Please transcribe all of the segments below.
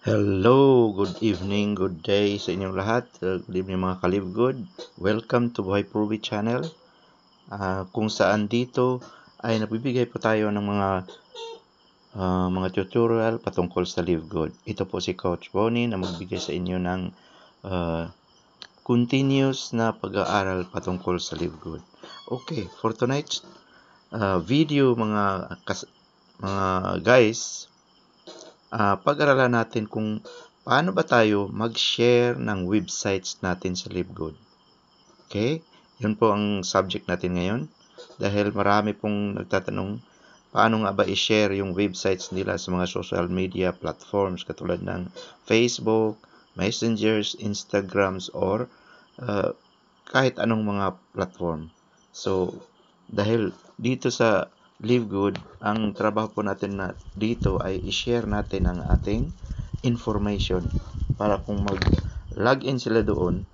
Hello, good evening, good day sa inyong lahat. Good evening mga kalibgod. Welcome to Buhay Pruby Channel. Kung saan dito ay nagbibigay po tayo ng mga tutorial patungkol sa Live Good. Ito po si Coach Bonnie na magbigay sa inyo ng continuous na pag-aaral patungkol sa Live Good. Okay, for tonight's video mga guys, pag-aralan natin kung paano ba tayo mag-share ng websites natin sa LiveGood. Okay? Yun po ang subject natin ngayon. Dahil marami pong nagtatanong paano nga ba i-share yung websites nila sa mga social media platforms katulad ng Facebook, Messengers, Instagrams, or kahit anong mga platform. So, dahil dito sa Live Good, ang trabaho po natin na dito ay i-share natin ang ating information para kung mag-login sila doon,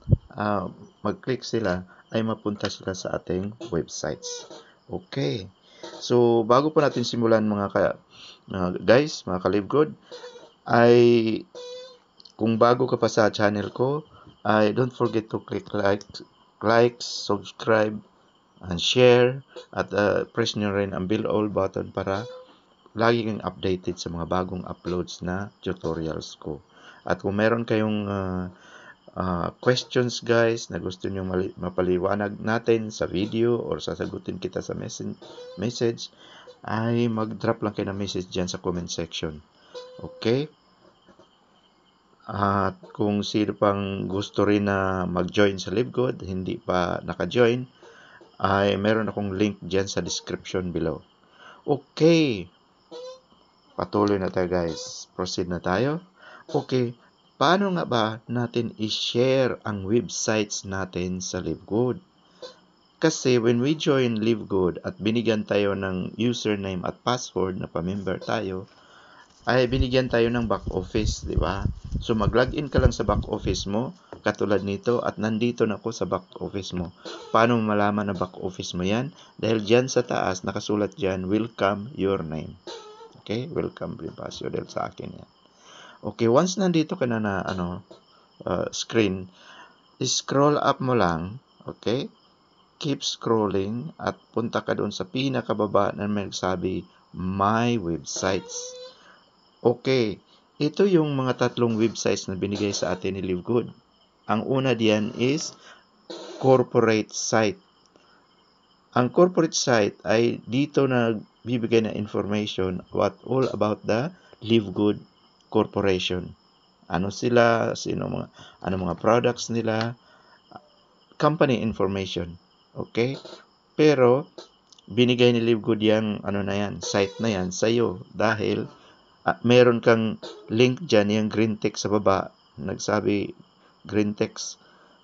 mag-click sila, ay mapunta sila sa ating websites. Okay. So, bago po natin simulan mga guys, mga ka-Live Good, ay kung bago ka pa sa channel ko, ay don't forget to click like, subscribe, and share, at press nyo rin ang bell all button para lagi kang updated sa mga bagong uploads na tutorials ko. At kung meron kayong questions guys na gusto nyo mapaliwanag natin sa video or sasagutin kita sa message, ay mag-drop lang kayo ng message dyan sa comment section. Okay? At kung sino pang gusto rin na mag-join sa LiveGood, hindi pa naka-join, ay meron akong link dyan sa description below. Okay. Patuloy na tayo guys. Proceed na tayo. Okay. Paano nga ba natin i-share ang websites natin sa LiveGood? Kasi when we join LiveGood at binigyan tayo ng username at password na pa-member tayo, ay binigyan tayo ng back office, di ba? So mag-login ka lang sa back office mo, katulad nito, at nandito na ako sa back office mo. Paano mo malaman na back office mo yan? Dahil dyan sa taas, nakasulat dyan, welcome your name. Okay? Welcome Bonifacio, dahil sa akin yan. Okay, once nandito ka na screen, scroll up mo lang, okay? Keep scrolling at punta ka doon sa pinakababa na may nagsabi, my websites. Okay, ito yung mga tatlong websites na binigay sa atin ni LiveGood. Ang una diyan is corporate site. Ang corporate site ay dito na bibigay na information all about the LiveGood Corporation. Ano sila, ano mga products nila, company information. Okay? Pero binigay ni LiveGood yang site na yan sa iyo dahil meron kang link dyan, yung green text sa baba, nagsabi green text,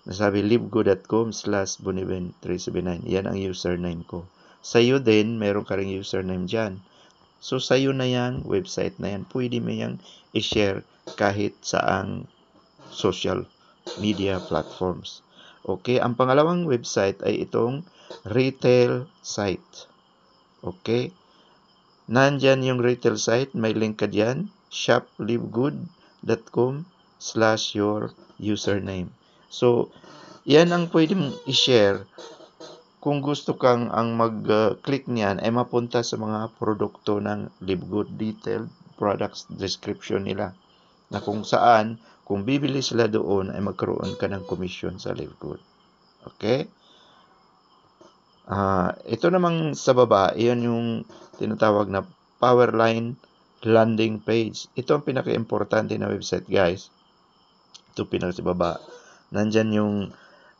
nasabi livegood.com/boniven379. Yan ang username ko. Sa iyo din, meron ka ring username dyan. So, sa iyo na yan, website na yan, pwede mo yang i-share kahit saang social media platforms. Okay, ang pangalawang website ay itong retail site. Okay, nandyan yung retail site, may link ka dyan, shoplivegood.com/your username. So, yan ang pwede mong i-share. Kung gusto kang mag-click niyan ay mapunta sa mga produkto ng LiveGood, detailed products description nila, na kung saan, kung bibili sila doon ay magkaroon ka ng commission sa LiveGood. Okay? Ito namang sa baba, iyan yung tinatawag na Powerline landing page. Ito ang pinaka-importante na website guys. Ito pinaka sa baba. Nandyan yung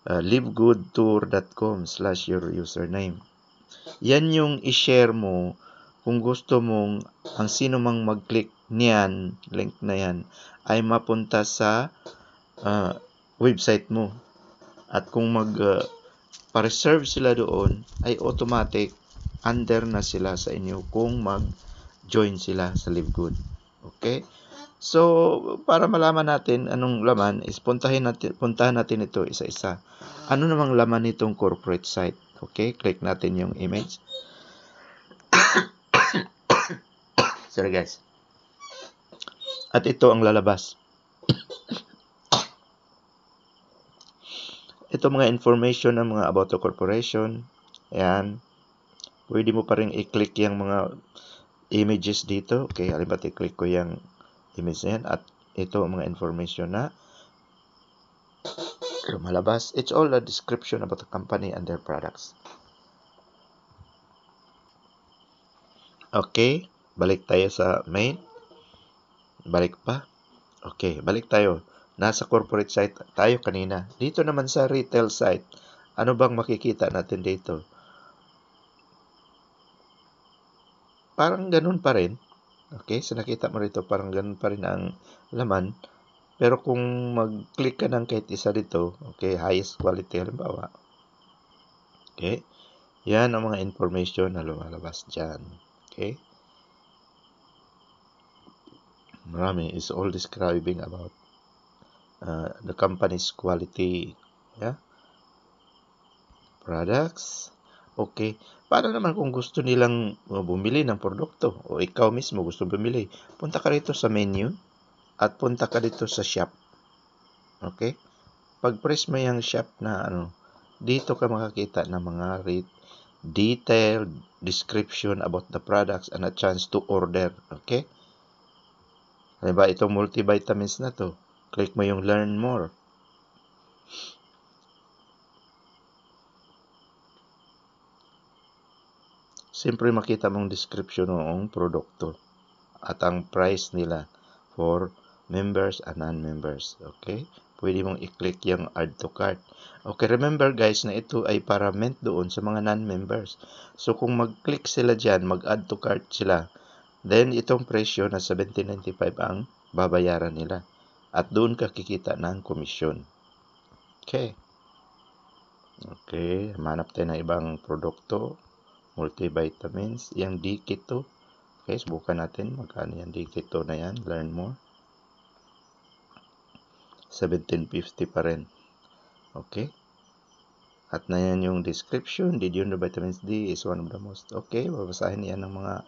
livegoodtour.com/your username. Yan yung i-share mo kung gusto mong ang sino mang mag-click niyan, link na yan, ay mapunta sa website mo. At kung pa-reserve sila doon, ay automatic under na sila sa inyo kung mag-join sila sa LiveGood. Okay? So, para malaman natin anong laman, is puntahan natin ito isa-isa. Ano namang laman nitong corporate site? Okay? Click natin yung image. Sorry guys. At ito ang lalabas. Ito mga information ng mga about the corporation. Ayan. Pwede mo pa rin i-click yung mga images dito. Okay, halimbawa i-click ko yung image na yan. At ito ang mga information na lumalabas. It's all a description about the company and their products. Okay, balik tayo sa main. Balik pa. Okay, balik tayo. Nasa corporate site tayo kanina. Dito naman sa retail site, ano bang makikita natin dito? Parang ganun pa rin. Okay, so nakita mo rito, parang ganun pa rin ang laman. Pero kung mag-click ka ng kahit isa dito, okay, highest quality halimbawa. Okay, yan ang mga information na lumalabas dyan. Okay. Marami is all describing about the company's quality, yeah, products. Okay, paano naman kung gusto nilang bumili ng produkto o ikaw mismo gusto bumili? Punta ka rito sa menu at punta ka dito sa shop. Okay, pag-press mo yung shop na dito ka makakita ng mga detailed description about the products and a chance to order. Okay, halimbawa itong multivitamins na to, click mo yung learn more. Siyempre makita mong description ng produkto at ang price nila for members and non-members. Okay, pwede mong i-click yung add to cart. Okay, remember guys na ito ay para meant doon sa mga non-members. So kung mag-click sila dyan, mag-add to cart sila, then itong presyo na $17.95 ang babayaran nila. At doon ka kikita ng komisyon. Okay. Okay, hanap tayo ng ibang produkto. Multivitamins. Yung D-Keto. Okay, subukan natin. Magkano yung D-Keto na yan? Learn more. $17.50 pa rin. Okay. At na yan yung description. Did you know vitamins D is one of the most. Okay, babasahin yan ng mga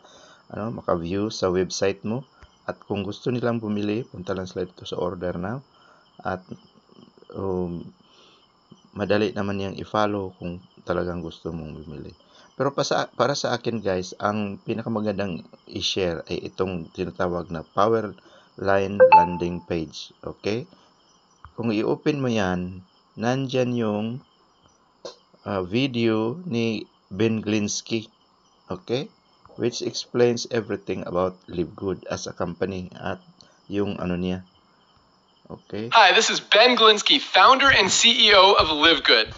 maka-view sa website mo. At kung gusto nilang bumili, punta lang sila dito sa order now. At madali naman yung i-follow kung talagang gusto mong bumili. Pero para sa akin guys, ang pinakamagandang i-share ay itong tinatawag na Powerline landing page. Okay? Kung i-open mo yan, nandyan yung video ni Ben Glinsky. Okay? Which explains everything about Live Good as a company at yung niya. Okay. Hi, this is Ben Glinsky, founder and CEO of Live Good.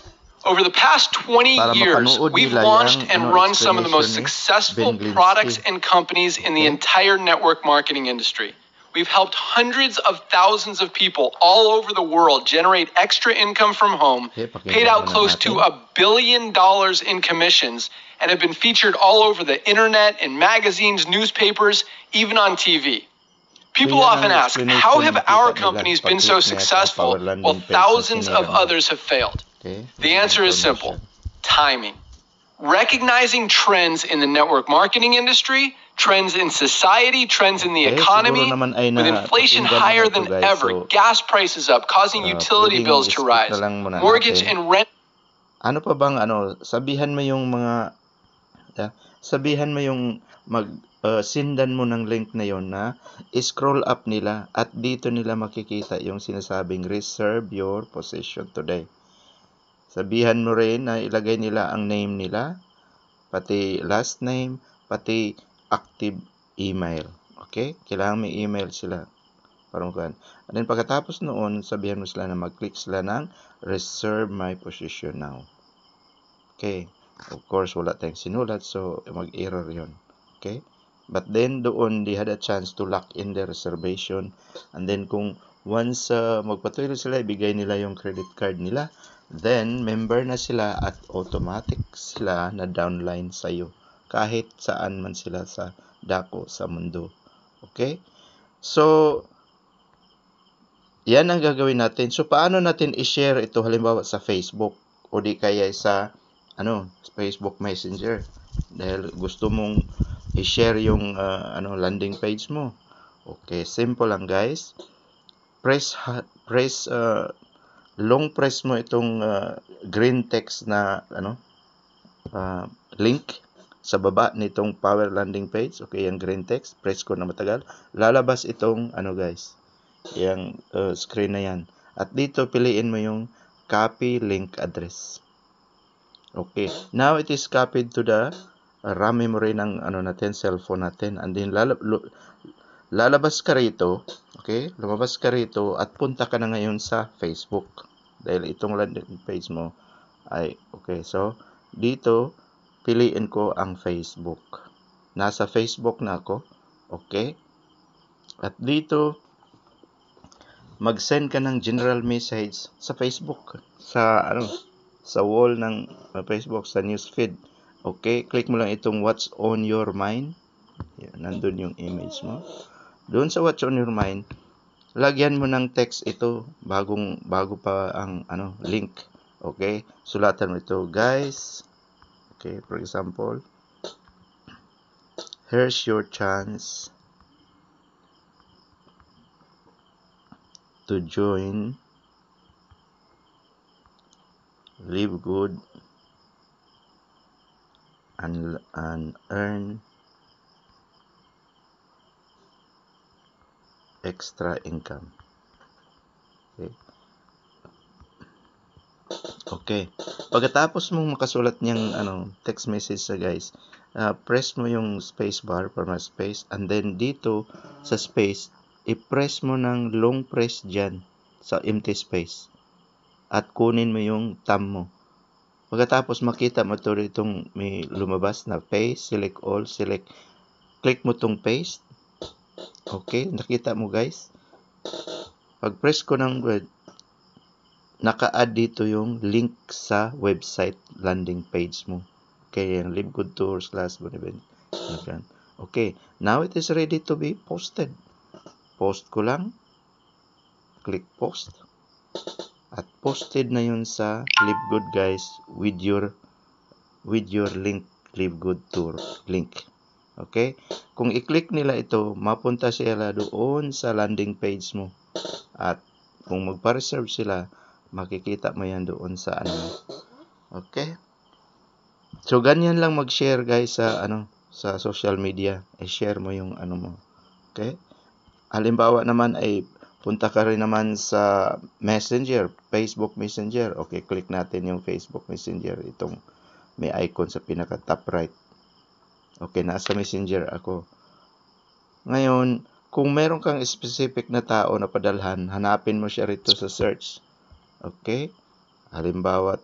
Over the past 20 years, we've launched and run some of the most successful products and companies in the entire network marketing industry. We've helped hundreds of thousands of people all over the world generate extra income from home, paid out close to $1 billion in commissions, and have been featured all over the internet, in magazines, newspapers, even on TV. People often ask, how have our companies been so successful while thousands of others have failed? The answer is simple: timing. Recognizing trends in the network marketing industry, trends in society, trends in the economy, with inflation higher than ever, gas prices up, causing utility bills to rise, mortgage and rent. Ano pa bang sabihan mo yung mga sindan mo ng link na yon na scroll up nila at dito nila makikita yung sinasabing reserve your position today. Sabihan mo rin na ilagay nila ang name nila, pati last name, pati active email. Okay? Kailangan may email sila. Parang kuhan. And then pagkatapos noon, sabihan mo sila na mag-click sila ng reserve my position now. Okay? Of course, wala tayong sinulat, so mag-error yon. Okay? But then doon, they had a chance to lock in their reservation. And then kung once magpatuloy sila, ibigay nila yung credit card nila, then member na sila at automatic sila na downline sa'yo. Kahit saan man sila sa dako sa mundo. Okay? So, yan ang gagawin natin. So, paano natin i-share ito halimbawa sa Facebook o di kaya sa Facebook Messenger? Dahil gusto mong i-share yung landing page mo Okay, simple lang guys. Long press mo itong green text na link sa baba nitong Power Landing Page. Okay, yung green text, press ko na matagal. Lalabas itong guys, yung screen na yan. At dito piliin mo yung copy link address. Okay, now it is copied to the RAM memory ng natin, cellphone natin. And then lalabas ka rito. Okay, lumabas ka rito at punta ka na ngayon sa Facebook. Dahil itong landing page mo ay okay. So dito piliin ko ang Facebook. Nasa Facebook na ako. Okay? At dito, mag-send ka ng general message sa Facebook. Sa wall ng Facebook, sa newsfeed. Okay? Click mo lang itong what's on your mind. Yan, nandun yung image mo. Doon sa what's on your mind, lagyan mo ng text ito bago pa ang link. Okay? Sulatan mo ito, guys. Okay, for example, here's your chance to join Live Good and earn extra income. Okay. Pagkatapos mong makasulat niyang text message guys, press mo yung space bar para space, and then dito sa space, i-press mo ng long press dyan sa empty space at kunin mo yung thumb mo. Pagkatapos makita mo ito itong may lumabas na paste, select all, click mo tong paste. Okay, nakita mo guys. Pag press ko ng naka-add dito yung link sa website landing page mo. Okay, yung Live Good Tours class. Okay, now it is ready to be posted. Post ko lang. Click post. At posted na yun sa Live Good guys with your link, Live Good Tour link. Okay? Kung i-click nila ito, mapunta sila doon sa landing page mo. At kung magpa-reserve sila, makikita mo yan doon sa Okay? So ganyan lang mag-share guys sa sa social media. I-share mo yung mo. Okay? Halimbawa naman ay punta ka rin naman sa Messenger, Facebook Messenger. Okay, click natin yung Facebook Messenger. Itong may icon sa pinaka top right. Okay, nasa Messenger ako. Ngayon, kung meron kang specific na tao na padalhan, hanapin mo siya rito sa search. Okay? Halimbawa,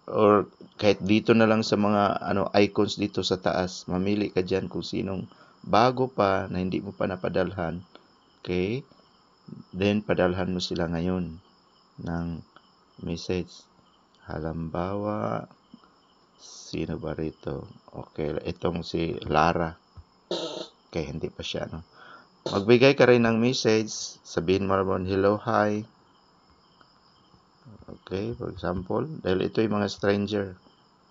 or kahit dito na lang sa mga icons dito sa taas, mamili ka dyan kung sinong bago pa na hindi mo pa napadalhan. Okay? Then, padalhan mo sila ngayon ng message. Halimbawa, sino ba rito? Okay, itong si Lara. Okay, hindi pa siya, Magbigay ka rin ng message. Sabihin mo naman, hello, hi. Okay, for example, dahil ito yung mga stranger.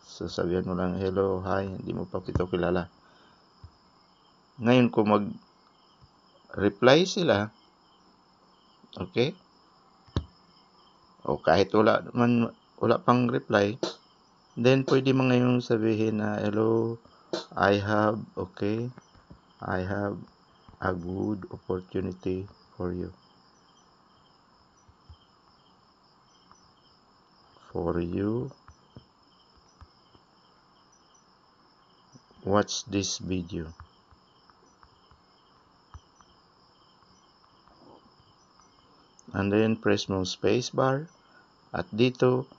So, sabihin mo lang, hello, hi, hindi mo pa ito kilala. Ngayon, kung mag-reply sila, okay, o kahit wala pang reply, then pwede mo ngayon sabihin na, hello, I have a good opportunity for you. Watch this video. And then press mo space bar. At dito,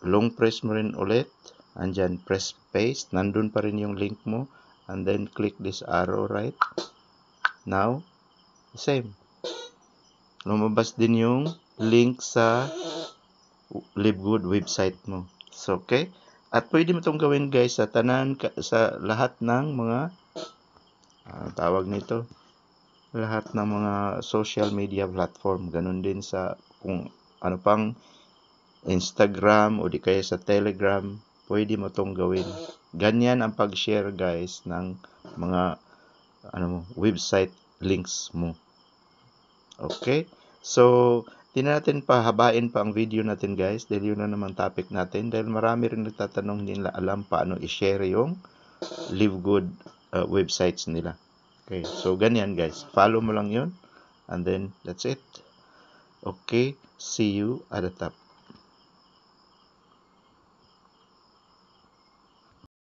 long press mo rin ulit. Andyan, press paste. Nandun pa rin yung link mo. And then click this arrow right. Now, same. Lumabas din yung link sa Live Good website mo. So, okay? At pwede mo itong gawin guys sa lahat ng mga tawag nito, lahat ng mga social media platform. Ganun din sa kung ano pang Instagram o di kaya sa Telegram, pwede mo itong gawin. Ganyan ang pag-share guys ng mga website links mo. Okay? So, di na natin pahabain pa ang video natin guys dahil yun na naman topic natin dahil marami rin nagtatanong, hindi nila alam paano i-share yung Live Good websites nila. Okay, so ganyan guys, follow mo lang yun and then that's it. Okay, see you at the top.